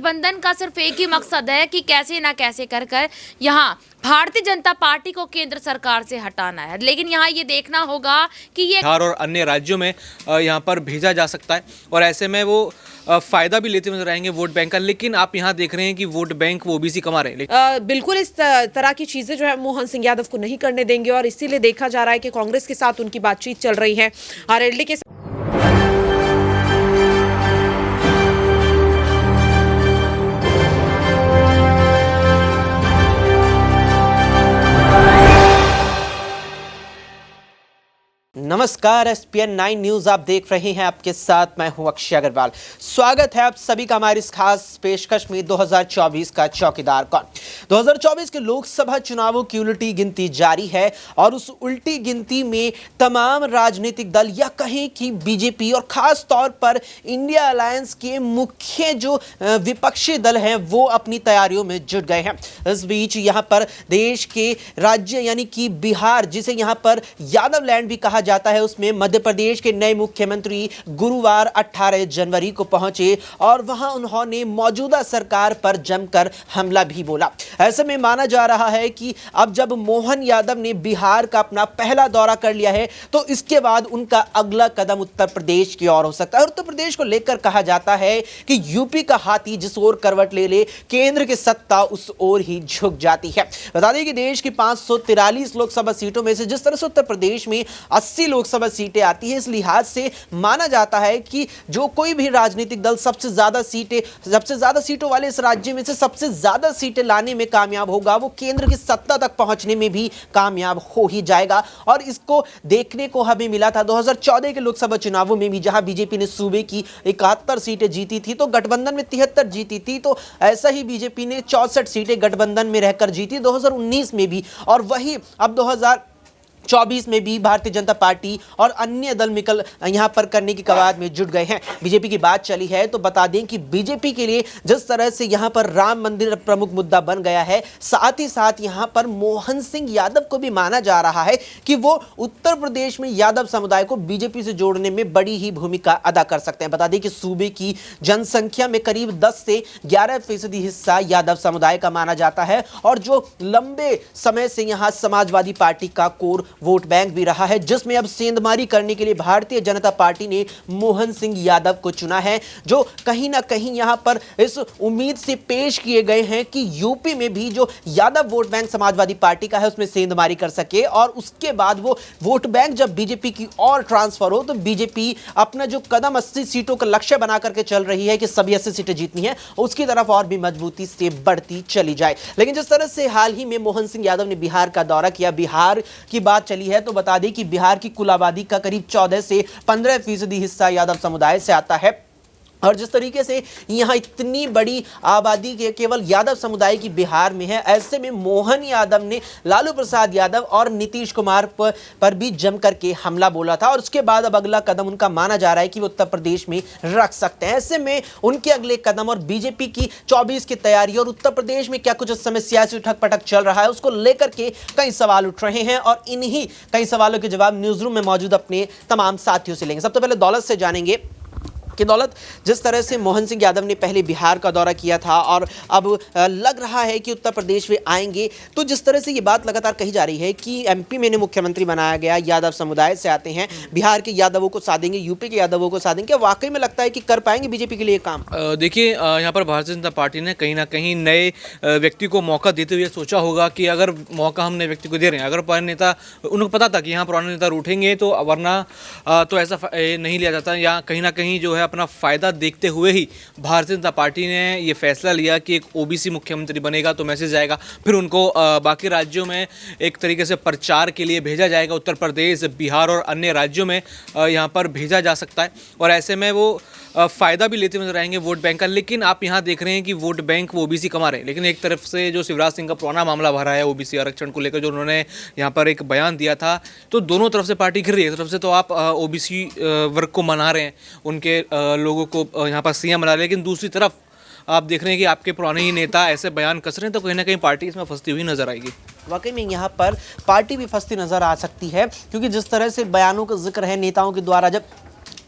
गठबंधन का सिर्फ एक ही मकसद है कि कैसे ना कैसे कर कर यहाँ भारतीय जनता पार्टी को केंद्र सरकार से हटाना है। लेकिन यहाँ ये देखना होगा कि ये बिहार और अन्य राज्यों में यहाँ पर भेजा जा सकता है और ऐसे में वो फायदा भी लेते नजर आएंगे वोट बैंक का। लेकिन आप यहाँ देख रहे हैं कि वोट बैंक वो ओबीसी कमा रहे हैं। बिल्कुल इस तरह की चीजें जो है मोहन सिंह यादव को नहीं करने देंगे और इसीलिए देखा जा रहा है कि कांग्रेस के साथ उनकी बातचीत चल रही है। आरएलडी के नमस्कार, एसपीएन 9 न्यूज आप देख रहे हैं। आपके साथ मैं हूं अक्षय अग्रवाल। स्वागत है आप सभी का हमारी इस खास पेशकश में 2024 का चौकीदार कौन। 2024 के लोकसभा चुनावों की उल्टी गिनती जारी है और उस उल्टी गिनती में तमाम राजनीतिक दल या कहें कि बीजेपी और खास तौर पर इंडिया अलायंस के मुख्य जो विपक्षी दल हैं वो अपनी तैयारियों में जुट गए हैं। इस बीच यहां पर देश के राज्य यानी कि बिहार, जिसे यहां पर यादव लैंड भी कहा जाता है, उसमें मध्य प्रदेश के नए मुख्यमंत्री गुरुवार 18 जनवरी को पहुंचे और वहां उन्होंने मौजूदा सरकार पर जमकर हमला भी बोला। ऐसे में माना जा रहा है कि अब जब मोहन यादव ने बिहार का अपना पहला दौरा कर लिया है तो इसके बाद उनका अगला कदम उत्तर प्रदेश की ओर हो सकता है। और उत्तर प्रदेश को लेकर कहा जाता है कि यूपी का हाथी जिस ओर करवट ले ले, केंद्र की सत्ता उस ओर ही झुक जाती है। बता दें कि देश की 543 लोकसभा सीटों में से जिस तरह से उत्तर प्रदेश में 80 लोकसभा सीटें आती है, इस लिहाज से माना जाता है कि जो कोई भी राजनीतिक दल सबसे ज्यादा सीटों वाले इस राज्य में से सबसे ज्यादा सीटें लाने में कामयाब होगा, वो केंद्र की सत्ता तक पहुंचने में भी कामयाब हो ही जाएगा। और इसको देखने को हमें मिला था 2014 के लोकसभा चुनावों में भी, जहां बीजेपी ने सूबे की 71 सीटें जीती थी तो गठबंधन में 73 जीती थी। तो ऐसा ही बीजेपी ने 64 सीटें गठबंधन में रहकर जीती 2019 में भी, और वही अब 2024 में भी भारतीय जनता पार्टी और अन्य दल मिलकर यहां पर करने की कवायद में जुट गए हैं। बीजेपी की बात चली है तो बता दें कि बीजेपी के लिए जिस तरह से यहां पर राम मंदिर प्रमुख मुद्दा बन गया है, साथ ही साथ यहां पर मोहन सिंह यादव को भी माना जा रहा है कि वो उत्तर प्रदेश में यादव समुदाय को बीजेपी से जोड़ने में बड़ी ही भूमिका अदा कर सकते हैं। बता दें कि सूबे की जनसंख्या में करीब 10 से 11% हिस्सा यादव समुदाय का माना जाता है और जो लंबे समय से यहां समाजवादी पार्टी का कोर वोट बैंक भी रहा है, जिसमें अब सेंधमारी करने के लिए भारतीय जनता पार्टी ने मोहन सिंह यादव को चुना है, जो कहीं ना कहीं यहां पर इस उम्मीद से पेश किए गए हैं कि यूपी में भी जो Yadav vote bank Samajwadi party का है उसमें सेंधमारी कर सके और उसके बाद वो वोट बैंक जब बीजेपी की और ट्रांसफर हो तो बीजेपी अपना जो कदम 80 सीटों का लक्ष्य बना करके चल रही है कि सभी 80 सीटें जीतनी है, उसकी तरफ और भी मजबूती से बढ़ती चली जाए। लेकिन जिस तरह से हाल ही में मोहन सिंह यादव ने बिहार का दौरा किया, बिहार की बात चली है तो बता दें कि बिहार की कुल आबादी का करीब 14 से 15% हिस्सा यादव समुदाय से आता है। और जिस तरीके से यहाँ इतनी बड़ी आबादी के केवल यादव समुदाय की बिहार में है, ऐसे में मोहन यादव ने लालू प्रसाद यादव और नीतीश कुमार पर भी जम करके हमला बोला था और उसके बाद अब अगला कदम उनका माना जा रहा है कि वो उत्तर प्रदेश में रख सकते हैं। ऐसे में उनके अगले कदम और बीजेपी की 24 की तैयारी और उत्तर प्रदेश में क्या कुछ इस समय सियासी उठक पटक चल रहा है, उसको लेकर के कई सवाल उठ रहे हैं और इन्हीं कई सवालों के जवाब न्यूज रूम में मौजूद अपने तमाम साथियों से लेंगे। सबसे पहले दौलत से जानेंगे कि दौलत, जिस तरह से मोहन सिंह यादव ने पहले बिहार का दौरा किया था और अब लग रहा है कि उत्तर प्रदेश में आएंगे, तो जिस तरह से ये बात लगातार कही जा रही है कि एमपी में मुख्यमंत्री बनाया गया, यादव समुदाय से आते हैं, बिहार के यादवों को साधेंगे, यूपी के यादवों को साधेंगे, क्या वाकई में लगता है कि कर पाएंगे बीजेपी के लिए काम? देखिए, यहाँ पर भारतीय जनता पार्टी ने कहीं ना कहीं नए व्यक्ति को मौका देते हुए सोचा होगा कि अगर मौका हम नए व्यक्ति को दे रहे हैं, अगर पुराने नेता, उनको पता था कि यहाँ पुराने नेता रूठेंगे तो वरना तो ऐसा नहीं लिया जाता, या कहीं ना कहीं जो है अपना फ़ायदा देखते हुए ही भारतीय जनता पार्टी ने ये फैसला लिया कि एक ओबीसी मुख्यमंत्री बनेगा तो मैसेज आएगा, फिर उनको बाकी राज्यों में एक तरीके से प्रचार के लिए भेजा जाएगा। उत्तर प्रदेश, बिहार और अन्य राज्यों में यहाँ पर भेजा जा सकता है और ऐसे में वो फ़ायदा भी लेते नजर आएंगे वोट बैंक का। लेकिन आप यहाँ देख रहे हैं कि वोट बैंक वो ओबीसी कमा रहे हैं। लेकिन एक तरफ से जो शिवराज सिंह का पुराना मामला भरा है ओबीसी आरक्षण को लेकर, जो उन्होंने यहाँ पर एक बयान दिया था, तो दोनों तरफ से पार्टी घिर रही है। एक तरफ से तो आप ओबीसी वर्ग को मना रहे हैं, उनके लोगों को यहाँ पर सीएम बना रहे हैं, लेकिन दूसरी तरफ आप देख रहे हैं कि आपके पुराने ही नेता ऐसे बयान कस रहे हैं, तो कहीं ना कहीं पार्टी इसमें फंसती हुई नजर आएगी। वाकई में यहाँ पर पार्टी भी फंसती नजर आ सकती है, क्योंकि जिस तरह से बयानों का जिक्र है नेताओं के द्वारा, जब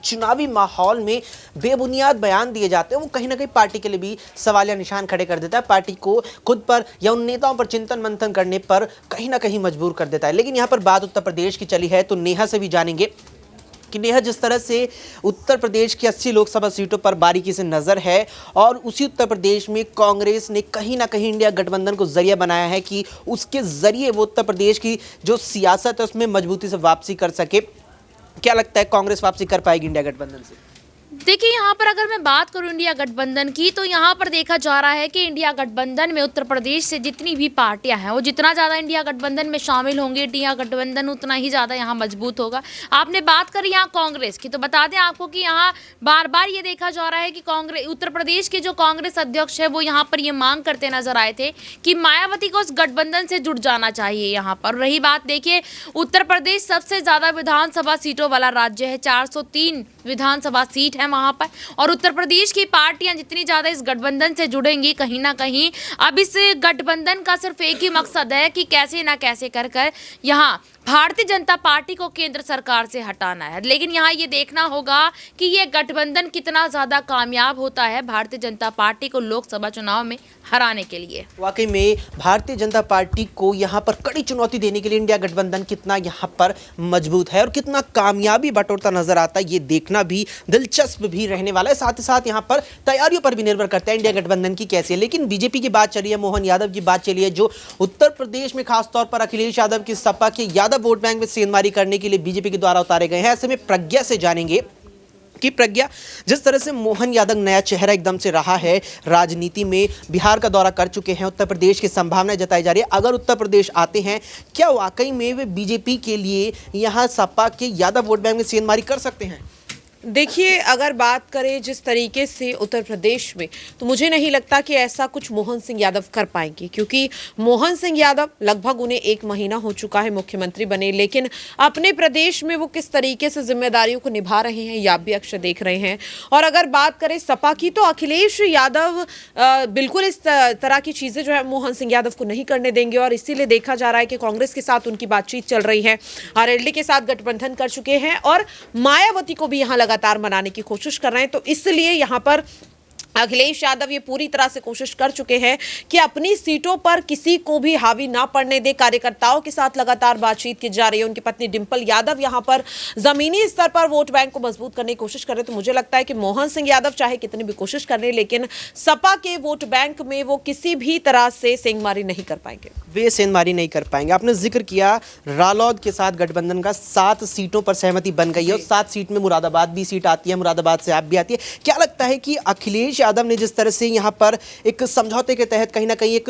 चुनावी माहौल में बेबुनियाद बयान दिए जाते हैं, वो कहीं ना कहीं पार्टी के लिए भी सवालिया निशान खड़े कर देता है, पार्टी को खुद पर या उन नेताओं पर चिंतन मंथन करने पर कहीं ना कहीं मजबूर कर देता है। लेकिन यहाँ पर बात उत्तर प्रदेश की चली है तो नेहा से भी जानेंगे कि नेहा, जिस तरह से उत्तर प्रदेश की 80 लोकसभा सीटों पर बारीकी से नज़र है और उसी उत्तर प्रदेश में कांग्रेस ने कहीं ना कहीं इंडिया गठबंधन को जरिया बनाया है कि उसके जरिए वो उत्तर प्रदेश की जो सियासत है उसमें मजबूती से वापसी कर सके। क्या लगता है कांग्रेस वापसी कर पाएगी इंडिया गठबंधन से? देखिए, यहाँ पर अगर मैं बात करूँ इंडिया गठबंधन की, तो यहाँ पर देखा जा रहा है कि इंडिया गठबंधन में उत्तर प्रदेश से जितनी भी पार्टियां हैं वो जितना ज़्यादा इंडिया गठबंधन में शामिल होंगे, इंडिया गठबंधन उतना ही ज़्यादा यहाँ मजबूत होगा। आपने बात करी यहाँ कांग्रेस की, तो बता दें आपको कि यहाँ बार बार ये देखा जा रहा है कि कांग्रेस, उत्तर प्रदेश के जो कांग्रेस अध्यक्ष है वो यहाँ पर ये मांग करते नजर आए थे कि मायावती को उस गठबंधन से जुड़ जाना चाहिए। यहाँ पर रही बात, देखिए उत्तर प्रदेश सबसे ज़्यादा विधानसभा सीटों वाला राज्य है, 403 विधानसभा सीट है वहां पर, और उत्तर प्रदेश की पार्टियां जितनी ज्यादा इस गठबंधन से जुड़ेंगी, कहीं ना कहीं अब इस गठबंधन का सिर्फ एक ही मकसद है कि कैसे ना कैसे कर यहाँ भारतीय जनता पार्टी को केंद्र सरकार से हटाना है। लेकिन यहाँ ये देखना होगा कि ये गठबंधन कितना ज्यादा कामयाब होता है भारतीय जनता पार्टी को लोकसभा चुनाव में हराने के लिए। वाकई में भारतीय जनता पार्टी को यहाँ पर कड़ी चुनौती देने के लिए इंडिया गठबंधन कितना यहाँ पर मजबूत है और कितना कामयाबी बटोरता नजर आता है, ये देखना भी दिलचस्प भी रहने वाला है। साथ ही साथ यहाँ पर तैयारियों पर भी निर्भर करता है इंडिया गठबंधन की कैसी है। लेकिन बीजेपी की बात चली है, मोहन यादव की बात चली है, जो उत्तर प्रदेश में खासतौर पर अखिलेश यादव की सपा के यादव वोट बैंक में सेंधमारी करने के लिए बीजेपी के द्वारा उतारे गए हैं। ऐसे में प्रज्ञा से जानेंगे कि प्रज्ञा, जिस तरह से मोहन यादव नया चेहरा एकदम से रहा है राजनीति में, बिहार का दौरा कर चुके हैं, उत्तर प्रदेश की संभावना जताई जा रही है, अगर उत्तर प्रदेश आते हैं क्या वाकई में वे बीजेपी के लिए यहाँ सपा के यादव वोट बैंक में सेंधमारी कर सकते हैं? देखिए, अगर बात करें जिस तरीके से उत्तर प्रदेश में, तो मुझे नहीं लगता कि ऐसा कुछ मोहन सिंह यादव कर पाएंगे, क्योंकि मोहन सिंह यादव लगभग उन्हें 1 महीना हो चुका है मुख्यमंत्री बने, लेकिन अपने प्रदेश में वो किस तरीके से जिम्मेदारियों को निभा रहे हैं ये आप भी अक्सर देख रहे हैं। और अगर बात करें सपा की, तो अखिलेश यादव बिल्कुल इस तरह की चीज़ें जो है मोहन सिंह यादव को नहीं करने देंगे, और इसीलिए देखा जा रहा है कि कांग्रेस के साथ उनकी बातचीत चल रही है, आरएलडी के साथ गठबंधन कर चुके हैं और मायावती को भी यहाँ लगातार मनाने की कोशिश कर रहे हैं। तो इसलिए यहां पर अखिलेश यादव ये पूरी तरह से कोशिश कर चुके हैं कि अपनी सीटों पर किसी को भी हावी ना पड़ने दे। कार्यकर्ताओं के साथ लगातार बातचीत की जा रही है। उनकी पत्नी डिंपल यादव यहां पर जमीनी स्तर पर वोट बैंक को मजबूत करने की कोशिश कर रहे हैं। तो मुझे लगता है कि मोहन सिंह यादव चाहे कितनी भी कोशिश कर रहे हैं, लेकिन सपा के वोट बैंक में वो किसी भी तरह से सेंधमारी नहीं कर पाएंगे। वे सेंधमारी नहीं कर पाएंगे। आपने जिक्र किया रालोद के साथ गठबंधन का 7 सीटों पर सहमति बन गई है और 7 सीट में मुरादाबाद भी सीट आती है, मुरादाबाद से आप भी आती है। क्या लगता है कि अखिलेश यादव ने जिस तरह से यहाँ पर एक समझौते के तहत कहीं ना कहीं एक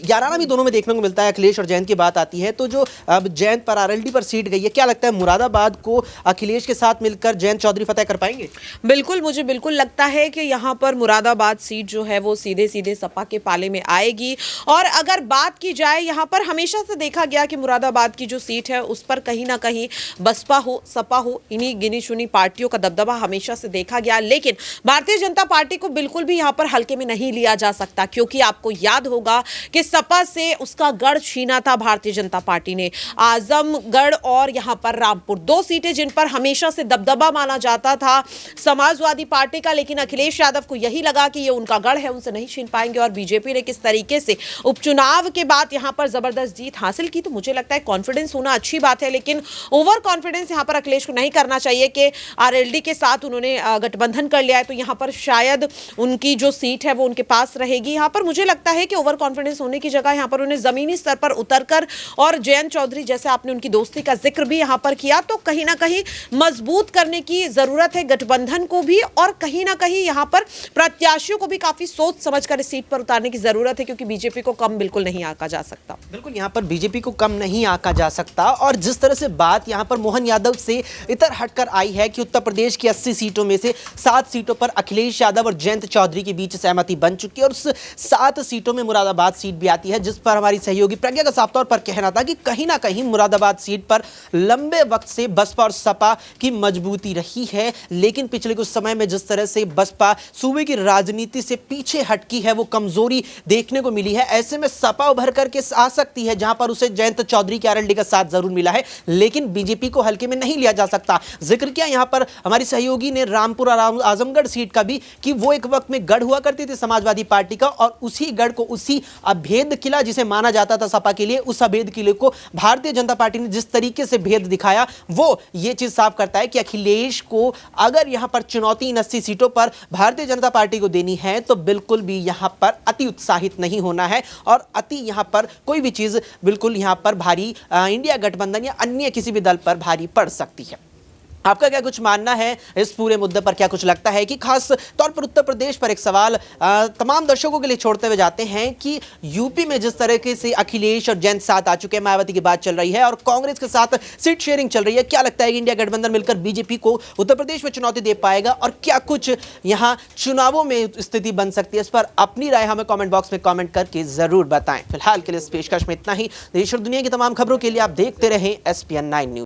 याराना भी दोनों में देखने को मिलता है, अखिलेश और जयंत की बात आती है, तो जो अब जयंत पर आरएलडी पर सीट गई है, क्या लगता है मुरादाबाद को अखिलेश के साथ मिलकर जयंत चौधरी फतेह कर पाएंगे? बिल्कुल, मुझे बिल्कुल लगता है कि यहाँ पर मुरादाबाद सीट जो है वो सीधे सीधे सपा के पाले में आएगी। और अगर बात की जाए, यहाँ पर हमेशा से देखा गया कि मुरादाबाद की जो सीट है उस पर कहीं ना कहीं बसपा हो, सपा हो, इन्हीं गिनी चुनी पार्टियों का दबदबा हमेशा से देखा गया। लेकिन भारतीय जनता पार्टी को बिल्कुल भी यहाँ पर हल्के में नहीं लिया जा सकता, क्योंकि आपको याद होगा कि सपा से उसका गढ़ छीना था भारतीय जनता पार्टी ने। आजमगढ़ और यहाँ पर रामपुर, 2 सीटें जिन पर हमेशा से दबदबा माना जाता था समाजवादी पार्टी का, लेकिन अखिलेश यादव को यही लगा कि ये उनका गढ़ है, उनसे नहीं छीन पाएंगे। और बीजेपी ने किस तरीके से उपचुनाव के बाद यहाँ पर जबरदस्त जीत हासिल की, तो मुझे लगता है कॉन्फिडेंस होना अच्छी बात है, लेकिन ओवर कॉन्फिडेंस यहाँ पर अखिलेश को नहीं करना चाहिए कि आरएलडी के साथ उन्होंने गठबंधन कर लिया है तो यहाँ पर शायद उनकी जो सीट है वो उनके पास रहेगी। यहाँ पर मुझे लगता है कि ओवर कॉन्फिडेंस होने की जगह यहाँ पर उन्हें जमीनी स्तर पर उतरकर, और जयंत चौधरी जैसे आपने उनकी दोस्ती का जिक्र भी यहाँ पर किया, तो कहीं ना कहीं मजबूत करने की जरूरत है गठबंधन को भी, और कहीं ना कहीं यहाँ पर प्रत्याशियों को भी काफी सोच समझकर इस सीट पर उतारने की जरूरत है, क्योंकि बीजेपी को कम बिल्कुल नहीं आंका जा सकता। बिल्कुल, यहाँ पर बीजेपी को कम नहीं आंका जा सकता। और जिस तरह से बात यहाँ पर मोहन यादव से इतर हटकर आई है कि उत्तर प्रदेश की 80 सीटों में से 7 सीटों पर अखिलेश यादव और जयंत जयंत चौधरी के बीच सहमति बन चुकी है और उस 7 सीटों में मुरादाबाद सीट भी आती है, जिस पर हमारी सहयोगी प्रज्ञा का साफ तौर पर कहना था कि कहीं ना कहीं मुरादाबाद सीट पर लंबे वक्त से बसपा और सपा की मजबूती रही है, लेकिन पिछले कुछ समय में जिस तरह से बसपा सूबे की राजनीति से पीछे हटकी है, वो कमजोरी देखने को मिली है। ऐसे में सपा उभर करके आ सकती है, जहां पर उसे जयंत चौधरी के आरएलडी का साथ जरूर मिला है, लेकिन बीजेपी को हल्के में नहीं लिया जा सकता। जिक्र किया यहां पर हमारी सहयोगी ने रामपुर और आजमगढ़ सीट का भी कि वो एक वक्त में गढ़ हुआ करती थी समाजवादी पार्टी का, और उसी गढ़ को, उसी अभेद किला जिसे माना जाता था सपा के लिए, उस अभेद किले को भारतीय जनता पार्टी ने जिस तरीके से भेद दिखाया, वो ये चीज साफ करता है कि अखिलेश को अगर यहां पर चुनौती इन 80 सीटों पर भारतीय जनता पार्टी को देनी है तो बिल्कुल भी यहां पर अति उत्साहित नहीं होना है, और अति यहां पर कोई भी चीज बिल्कुल यहां पर भारी इंडिया गठबंधन या अन्य किसी भी दल पर भारी पड़ सकती है। आपका क्या कुछ मानना है इस पूरे मुद्दे पर? क्या कुछ लगता है कि खास तौर पर उत्तर प्रदेश पर एक सवाल तमाम दर्शकों के लिए छोड़ते हुए जाते हैं कि यूपी में जिस तरीके से अखिलेश और जयंत साथ आ चुके हैं, मायावती की बात चल रही है और कांग्रेस के साथ सीट शेयरिंग चल रही है, क्या लगता है कि इंडिया गठबंधन मिलकर बीजेपी को उत्तर प्रदेश में चुनौती दे पाएगा और क्या कुछ यहाँ चुनावों में स्थिति बन सकती है? इस पर अपनी राय हमें कॉमेंट बॉक्स में कॉमेंट करके जरूर बताएं। फिलहाल के लिए इस पेशकश में इतना ही। देश और दुनिया की तमाम खबरों के लिए आप देखते रहें SPN9 न्यूज।